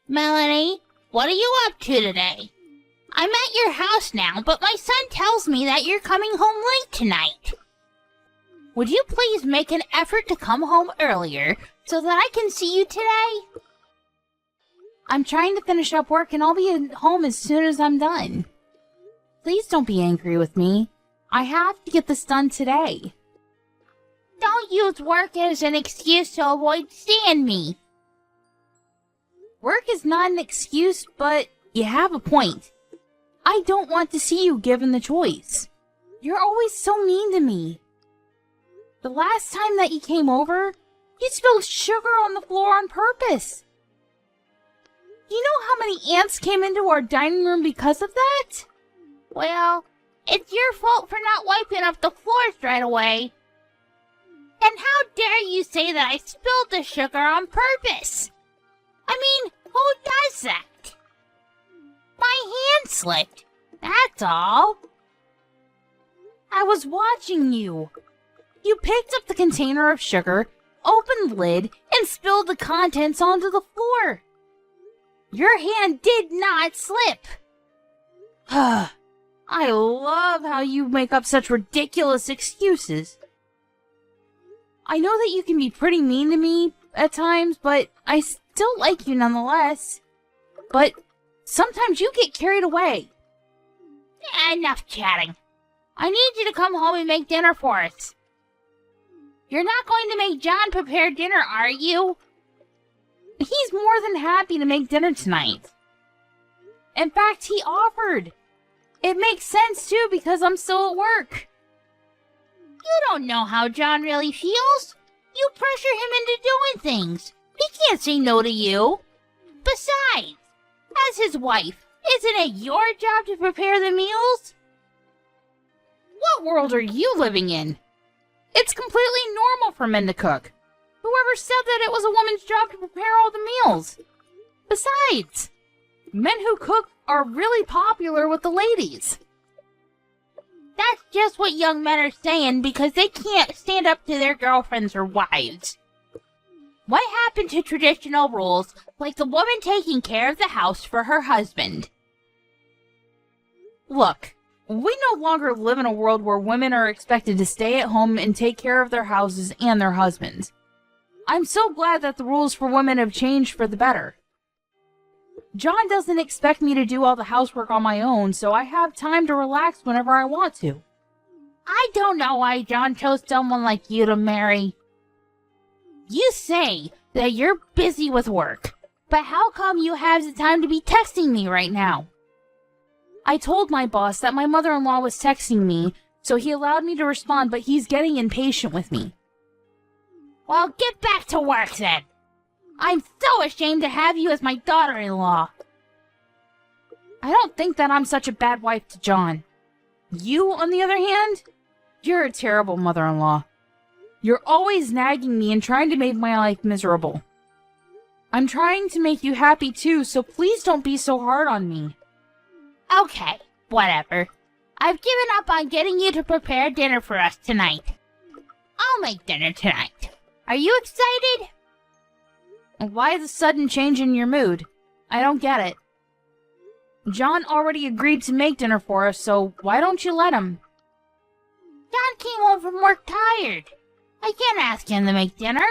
Melanie, what are you up to today? I'm at your house now, but my son tells me that you're coming home late tonight. Would you please make an effort to come home earlier so that I can see you today? I'm trying to finish up work and I'll be at home as soon as I'm done. Please don't be angry with me. I have to get this done today. Don't use work as an excuse to avoid seeing me. Work is not an excuse, but you have a point. I don't want to see you given the choice. You're always so mean to me. The last time that you came over, you spilled sugar on the floor on purpose. You know how many ants came into our dining room because of that? Well, it's your fault for not wiping up the floors right away. And how dare you say that I spilled the sugar on purpose? I mean, who does that? My hand slipped, that's all. I was watching you. You picked up the container of sugar, opened the lid, and spilled the contents onto the floor. Your hand did not slip. I love how you make up such ridiculous excuses. I know that you can be pretty mean to me at times, but I still like you nonetheless. But sometimes you get carried away. Enough chatting. I need you to come home and make dinner for us. You're not going to make John prepare dinner, are you? He's more than happy to make dinner tonight. In fact, he offered. It makes sense, too, because I'm still at work. You don't know how John really feels. You pressure him into doing things. He can't say no to you. Besides, as his wife, isn't it your job to prepare the meals? What world are you living in? It's completely normal for men to cook. Whoever said that it was a woman's job to prepare all the meals? Besides, men who cook are really popular with the ladies. That's just what young men are saying because they can't stand up to their girlfriends or wives. What happened to traditional rules like the woman taking care of the house for her husband? Look, we no longer live in a world where women are expected to stay at home and take care of their houses and their husbands. I'm so glad that the rules for women have changed for the better. John doesn't expect me to do all the housework on my own, so I have time to relax whenever I want to. I don't know why John chose someone like you to marry. You say that you're busy with work, but how come you have the time to be texting me right now? I told my boss that my mother-in-law was texting me, so he allowed me to respond, but he's getting impatient with me. Well, get back to work then. I'm so ashamed to have you as my daughter-in-law. I don't think that I'm such a bad wife to John. You, on the other hand, you're a terrible mother-in-law. You're always nagging me and trying to make my life miserable. I'm trying to make you happy too, so please don't be so hard on me. Okay, whatever. I've given up on getting you to prepare dinner for us tonight. I'll make dinner tonight. Are you excited? Why the sudden change in your mood? I don't get it. John already agreed to make dinner for us, so why don't you let him? John came home from work tired. I can't ask him to make dinner.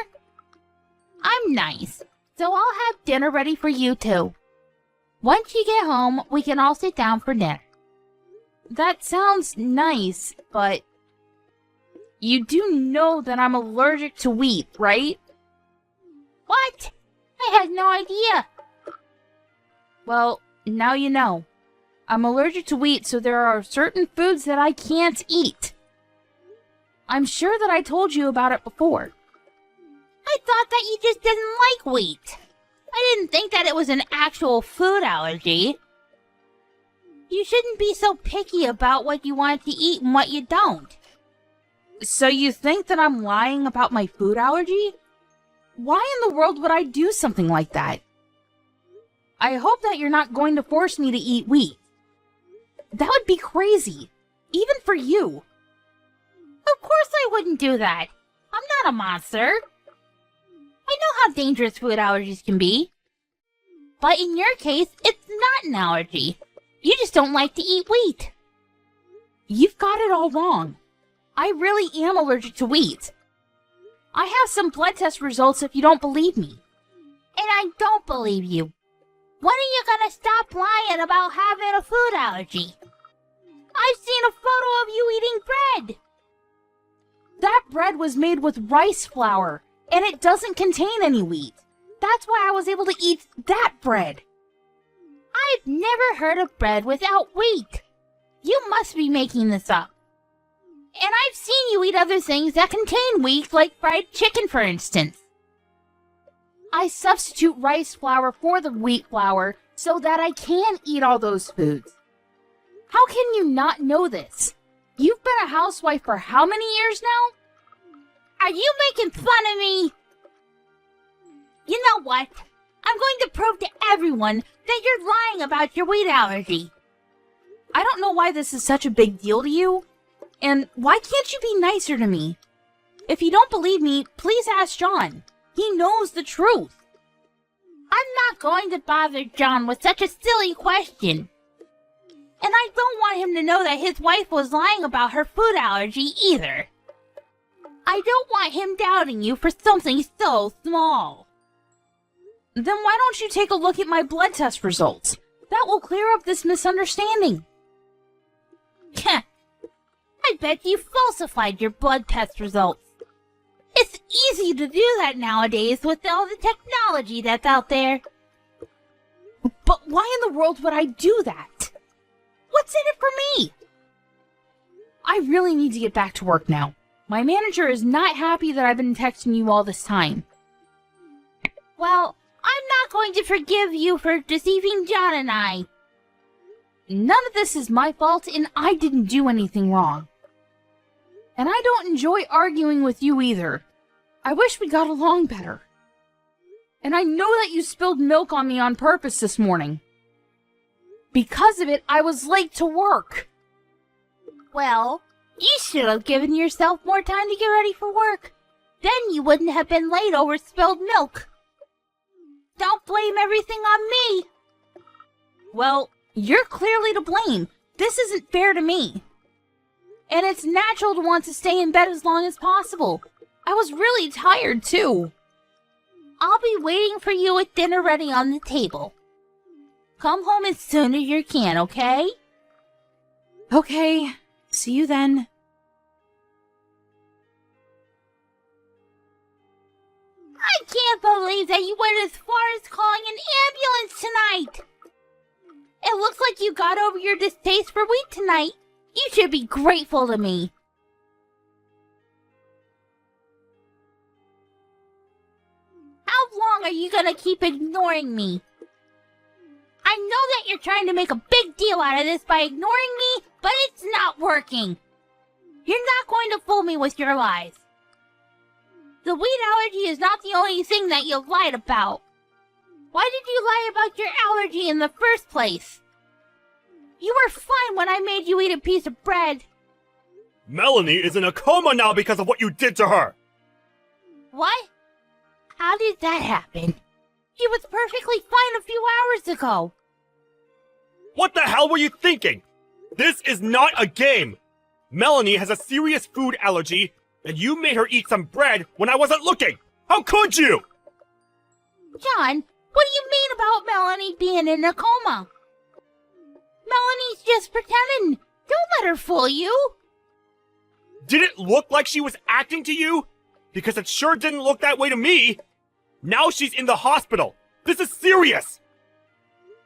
I'm nice, so I'll have dinner ready for you too. Once you get home, we can all sit down for dinner. That sounds nice, but you do know that I'm allergic to wheat, right? What? I had no idea. Well, now you know. I'm allergic to wheat, so there are certain foods that I can't eat. I'm sure that I told you about it before. I thought that you just didn't like wheat. I didn't think that it was an actual food allergy. You shouldn't be so picky about what you want to eat and what you don't. So you think that I'm lying about my food allergy? Why in the world would I do something like that? I hope that you're not going to force me to eat wheat. That would be crazy, even for you. Of course I wouldn't do that. I'm not a monster. I know how dangerous food allergies can be. But in your case, it's not an allergy. You just don't like to eat wheat. You've got it all wrong. I really am allergic to wheat. I have some blood test results if you don't believe me. And I don't believe you. When are you gonna stop lying about having a food allergy? I've seen a photo of you eating bread. That bread was made with rice flour, and it doesn't contain any wheat. That's why I was able to eat that bread. I've never heard of bread without wheat. You must be making this up. And I've seen you eat other things that contain wheat, like fried chicken, for instance. I substitute rice flour for the wheat flour so that I can eat all those foods. How can you not know this? You've been a housewife for how many years now? Are you making fun of me? You know what? I'm going to prove to everyone that you're lying about your wheat allergy. I don't know why this is such a big deal to you. And why can't you be nicer to me? If you don't believe me, please ask John. He knows the truth. I'm not going to bother John with such a silly question. And I don't want him to know that his wife was lying about her food allergy either. I don't want him doubting you for something so small. Then why don't you take a look at my blood test results? That will clear up this misunderstanding. I bet you falsified your blood test results. It's easy to do that nowadays with all the technology that's out there. But why in the world would I do that? What's in it for me? I really need to get back to work now. My manager is not happy that I've been texting you all this time. Well, I'm not going to forgive you for deceiving John and I. None of this is my fault, and I didn't do anything wrong. And I don't enjoy arguing with you either. I wish we got along better. And I know that you spilled milk on me on purpose this morning. Because of it, I was late to work. Well, you should have given yourself more time to get ready for work. Then you wouldn't have been late over spilled milk. Don't blame everything on me. Well, you're clearly to blame. This isn't fair to me. And it's natural to want to stay in bed as long as possible. I was really tired, too. I'll be waiting for you with dinner ready on the table. Come home as soon as you can, okay? Okay. See you then. I can't believe that you went as far as calling an ambulance tonight. It looks like you got over your distaste for wheat tonight. You should be grateful to me. How long are you gonna keep ignoring me? I know that you're trying to make a big deal out of this by ignoring me, but it's not working. You're not going to fool me with your lies. The wheat allergy is not the only thing that you lied about. Why did you lie about your allergy in the first place? You were fine when I made you eat a piece of bread. Melanie is in a coma now because of what you did to her! What? How did that happen? She was perfectly fine a few hours ago. What the hell were you thinking? This is not a game! Melanie has a serious food allergy, and you made her eat some bread when I wasn't looking! How could you? John, what do you mean about Melanie being in a coma? Melanie's just pretending. Don't let her fool you. Did it look like she was acting to you? Because it sure didn't look that way to me. Now she's in the hospital. This is serious.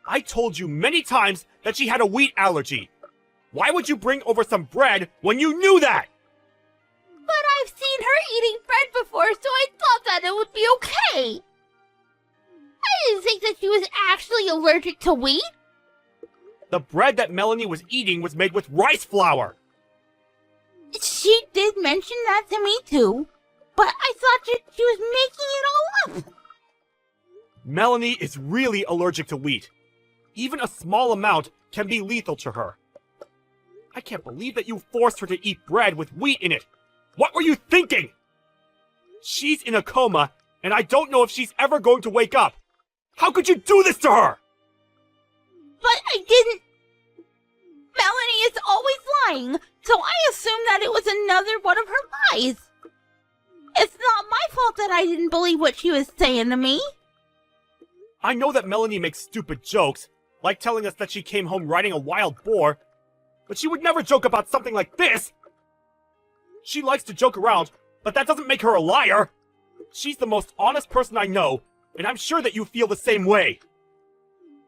I told you many times that she had a wheat allergy. Why would you bring over some bread when you knew that? But I've seen her eating bread before, so I thought that it would be okay. I didn't think that she was actually allergic to wheat. The bread that Melanie was eating was made with rice flour. She did mention that to me too, but I thought that she was making it all up. Melanie is really allergic to wheat. Even a small amount can be lethal to her. I can't believe that you forced her to eat bread with wheat in it. What were you thinking? She's in a coma, and I don't know if she's ever going to wake up. How could you do this to her? But I didn't. Melanie is always lying, so I assumed that it was another one of her lies. It's not my fault that I didn't believe what she was saying to me. I know that Melanie makes stupid jokes, like telling us that she came home riding a wild boar, but she would never joke about something like this. She likes to joke around, but that doesn't make her a liar. She's the most honest person I know, and I'm sure that you feel the same way.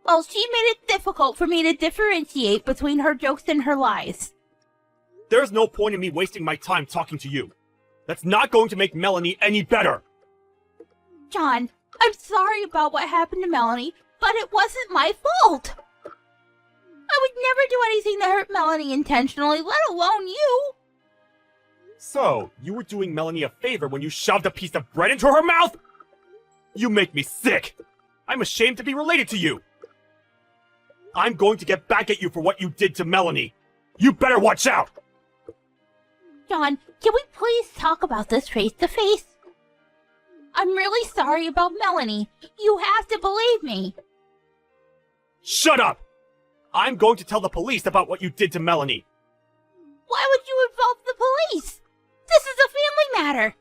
Well, she made it difficult for me to differentiate between her jokes and her lies. There's no point in me wasting my time talking to you. That's not going to make Melanie any better. John, I'm sorry about what happened to Melanie, but it wasn't my fault. I would never do anything to hurt Melanie intentionally, let alone you. So, you were doing Melanie a favor when you shoved a piece of bread into her mouth? You make me sick. I'm ashamed to be related to you. I'm going to get back at you for what you did to Melanie. You better watch out! John, can we please talk about this face to face? I'm really sorry about Melanie. You have to believe me. Shut up! I'm going to tell the police about what you did to Melanie. Why would you involve the police? This is a family matter.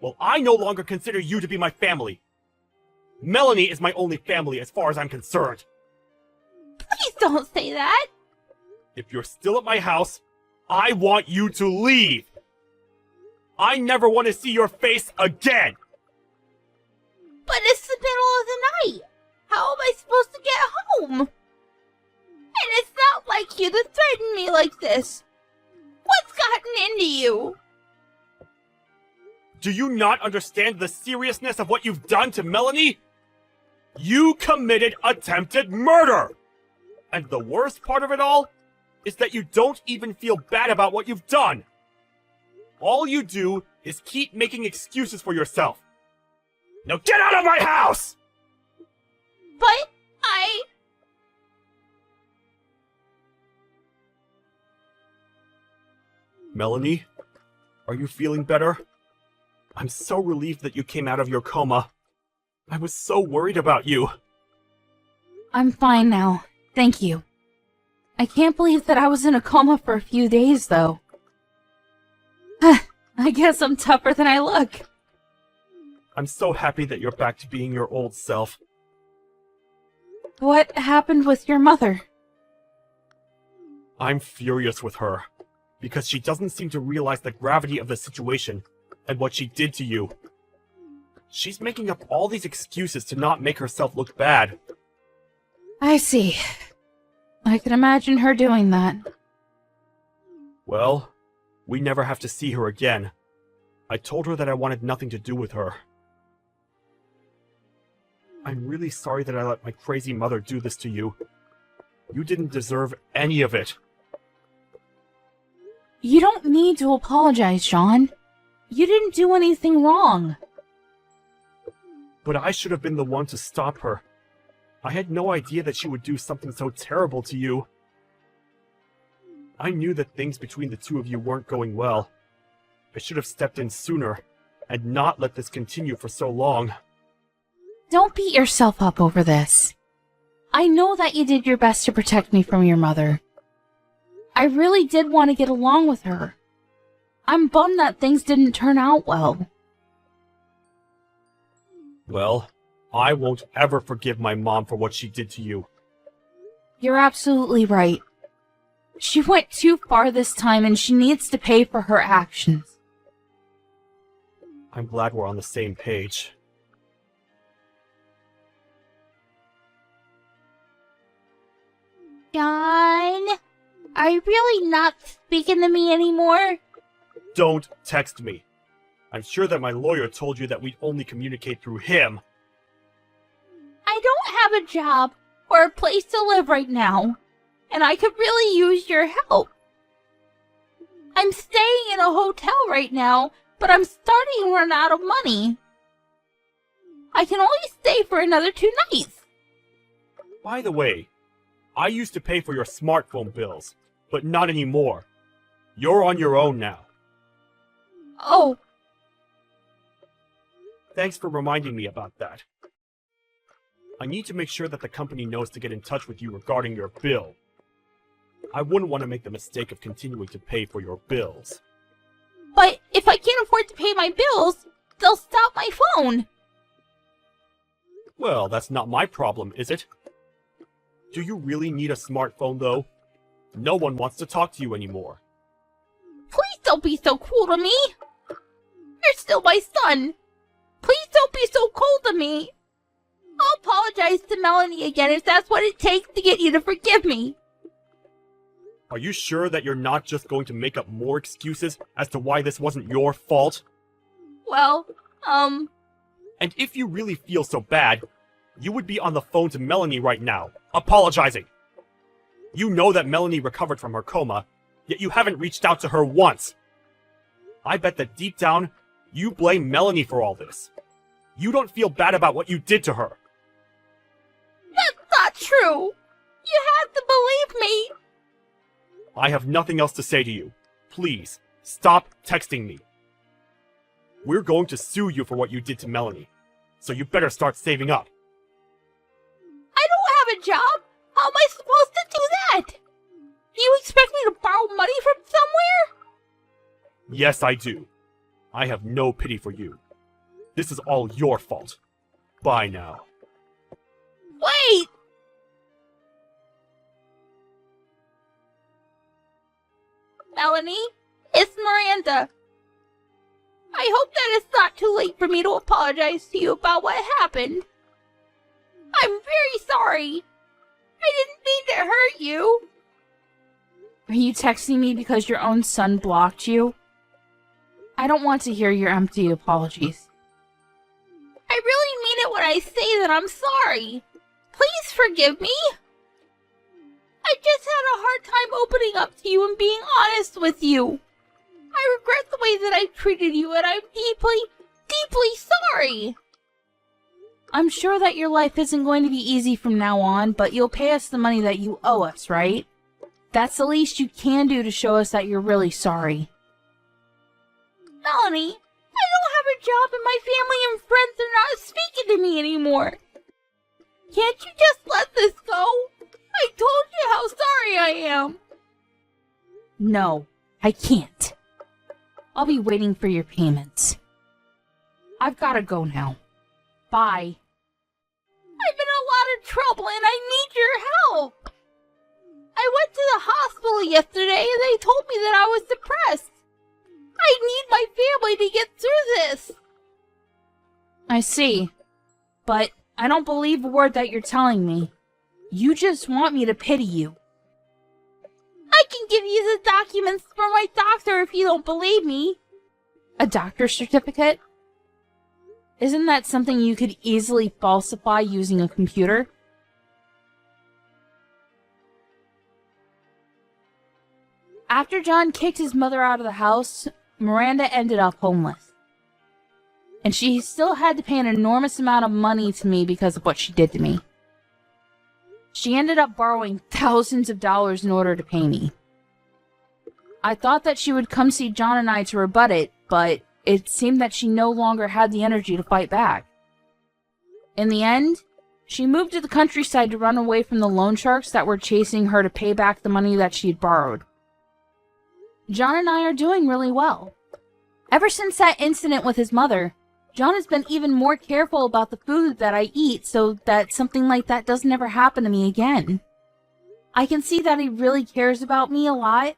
Well, I no longer consider you to be my family. Melanie is my only family as far as I'm concerned. Please don't say that. If you're still at my house, I want you to leave. I never want to see your face again. But it's the middle of the night. How am I supposed to get home? And it's not like you to threaten me like this. What's gotten into you? Do you not understand the seriousness of what you've done to Melanie? You committed attempted murder! And the worst part of it all is that you don't even feel bad about what you've done. All you do is keep making excuses for yourself. Now get out of my house! But Melanie, are you feeling better? I'm so relieved that you came out of your coma. I was so worried about you. I'm fine now. Thank you. I can't believe that I was in a coma for a few days, though. I guess I'm tougher than I look. I'm so happy that you're back to being your old self. What happened with your mother? I'm furious with her, because she doesn't seem to realize the gravity of the situation and what she did to you. She's making up all these excuses to not make herself look bad. I see. I can imagine her doing that. Well, we never have to see her again. I told her that I wanted nothing to do with her. I'm really sorry that I let my crazy mother do this to you. You didn't deserve any of it. You don't need to apologize, Sean. You didn't do anything wrong. But I should have been the one to stop her. I had no idea that she would do something so terrible to you. I knew that things between the two of you weren't going well. I should have stepped in sooner, and not let this continue for so long. Don't beat yourself up over this. I know that you did your best to protect me from your mother. I really did want to get along with her. I'm bummed that things didn't turn out well. Well, I won't ever forgive my mom for what she did to you. You're absolutely right. She went too far this time and she needs to pay for her actions. I'm glad we're on the same page. John, are you really not speaking to me anymore? Don't text me. I'm sure that my lawyer told you that we'd only communicate through him. I don't have a job or a place to live right now, and I could really use your help. I'm staying in a hotel right now, but I'm starting to run out of money. I can only stay for another 2 nights. By the way, I used to pay for your smartphone bills, but not anymore. You're on your own now. Oh. Thanks for reminding me about that. I need to make sure that the company knows to get in touch with you regarding your bill. I wouldn't want to make the mistake of continuing to pay for your bills. But if I can't afford to pay my bills, they'll stop my phone. Well, that's not my problem, is it? Do you really need a smartphone, though? No one wants to talk to you anymore. Please don't be so cruel to me. You're still my son. Please don't be so cold to me. I'll apologize to Melanie again if that's what it takes to get you to forgive me. Are you sure that you're not just going to make up more excuses as to why this wasn't your fault? Well, And if you really feel so bad, you would be on the phone to Melanie right now, apologizing. You know that Melanie recovered from her coma, yet you haven't reached out to her once. I bet that deep down, you blame Melanie for all this. You don't feel bad about what you did to her. That's not true. You have to believe me. I have nothing else to say to you. Please, stop texting me. We're going to sue you for what you did to Melanie, so you better start saving up. I don't have a job. How am I supposed to do that? Do you expect me to borrow money from somewhere? Yes, I do. I have no pity for you. This is all your fault. Bye now. Wait! Melanie, it's Miranda. I hope that it's not too late for me to apologize to you about what happened. I'm very sorry. I didn't mean to hurt you. Are you texting me because your own son blocked you? I don't want to hear your empty apologies. I really mean it when I say that I'm sorry. Please forgive me. I just had a hard time opening up to you and being honest with you. I regret the way that I treated you, and I'm deeply, deeply sorry. I'm sure that your life isn't going to be easy from now on, but you'll pay us the money that you owe us, right? That's the least you can do to show us that you're really sorry. Melanie, I don't have a job and my family and friends are not speaking to me anymore. Can't you just let this go? I told you how sorry I am. No, I can't. I'll be waiting for your payments. I've got to go now. Bye. I'm in a lot of trouble and I need your help. I went to the hospital yesterday and they told me that I was depressed. I need my family to get through this. I see. But I don't believe a word that you're telling me. You just want me to pity you. I can give you the documents from my doctor if you don't believe me. A doctor's certificate? Isn't that something you could easily falsify using a computer? After John kicked his mother out of the house, Miranda ended up homeless. And she still had to pay an enormous amount of money to me because of what she did to me. She ended up borrowing thousands of dollars in order to pay me. I thought that she would come see John and I to rebut it, but it seemed that she no longer had the energy to fight back. In the end, she moved to the countryside to run away from the loan sharks that were chasing her to pay back the money that she had borrowed. John and I are doing really well. Ever since that incident with his mother, John has been even more careful about the food that I eat so that something like that doesn't ever happen to me again. I can see that he really cares about me a lot,